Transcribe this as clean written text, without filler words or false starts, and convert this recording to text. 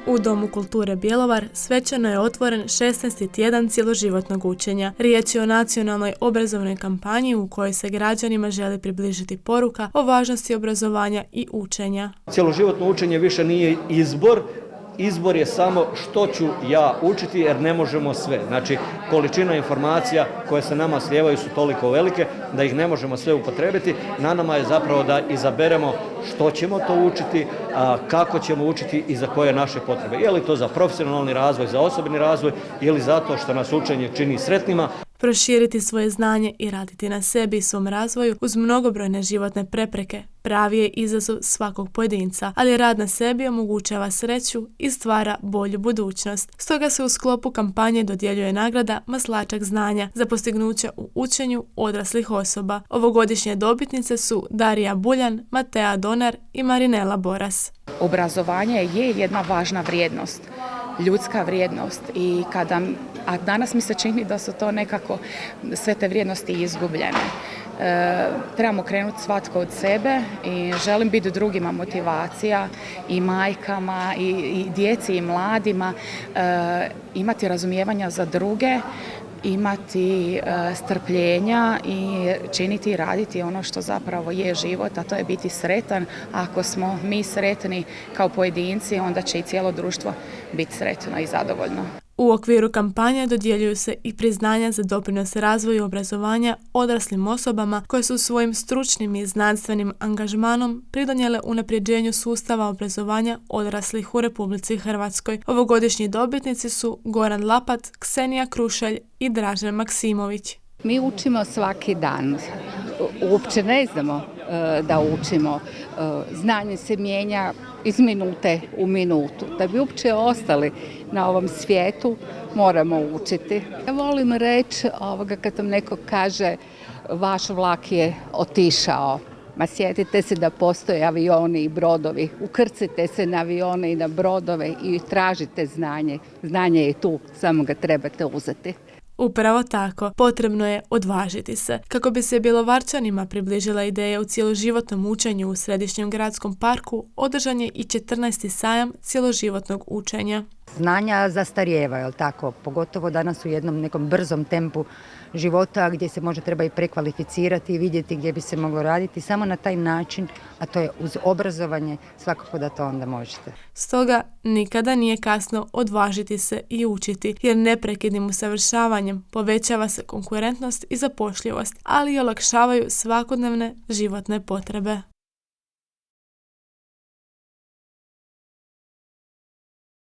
U Domu kulture Bjelovar svečano je otvoren 16. tjedan cjeloživotnog učenja. Riječ je o nacionalnoj obrazovnoj kampanji u kojoj se građanima želi približiti poruka o važnosti obrazovanja i učenja. Cjeloživotno učenje više nije izbor. Izbor je samo što ću ja učiti jer ne možemo sve. Znači, količina informacija koje se nama slijevaju su toliko velike da ih ne možemo sve upotrijebiti. Na nama je zapravo da izaberemo što ćemo to učiti, kako ćemo učiti i za koje naše potrebe. Je li to za profesionalni razvoj, za osobni razvoj ili zato što nas učenje čini sretnima. Proširiti svoje znanje i raditi na sebi i svom razvoju uz mnogobrojne životne prepreke pravi je izazov svakog pojedinca, ali rad na sebi omogućava sreću i stvara bolju budućnost. Stoga se u sklopu kampanje dodjeljuje nagrada Maslačak znanja za postignuće u učenju odraslih osoba. Ovogodišnje dobitnice su Darija Buljan, Matea Donar i Marinela Boras. Obrazovanje je jedna važna vrijednost, ljudska vrijednost a danas mi se čini da su to nekako sve te vrijednosti izgubljene. Trebamo krenuti svatko od sebe i želim biti drugima motivacija i majkama i djeci i mladima, imati razumijevanja za druge, imati strpljenja i činiti i raditi ono što zapravo je život, a to je biti sretan. Ako smo mi sretni kao pojedinci, onda će i cijelo društvo biti sretno i zadovoljno. U okviru kampanje dodjeljuju se i priznanja za doprinos razvoju obrazovanja odraslim osobama koje su svojim stručnim i znanstvenim angažmanom pridonijele unapređenju sustava obrazovanja odraslih u Republici Hrvatskoj. Ovogodišnji dobitnici su Goran Lapat, Ksenija Krušelj i Dražen Maksimović. Mi učimo svaki dan. Uopće ne znamo da učimo. Znanje se mijenja iz minute u minutu. Da bi uopće ostali na ovom svijetu, moramo učiti. Ja volim reći kad vam neko kaže vaš vlak je otišao. Ma sjetite se da postoje avioni i brodovi. Ukrcite se na avione i na brodove i tražite znanje. Znanje je tu, samo ga trebate uzeti. Upravo tako, potrebno je odvažiti se. Kako bi se Bjelovarčanima približila ideja u cjeloživotnom učenju u Središnjem gradskom parku, održan je i 14. sajam cjeloživotnog učenja. Znanja zastarijevaju, jel tako? Pogotovo danas u jednom nekom brzom tempu života gdje se može treba i prekvalificirati i vidjeti gdje bi se moglo raditi. Samo na taj način, a to je uz obrazovanje, svakako da to onda možete. Stoga nikada nije kasno odvažiti se i učiti, jer neprekidnim usavršavanjem povećava se konkurentnost i zapošljivost, ali i olakšavaju svakodnevne životne potrebe.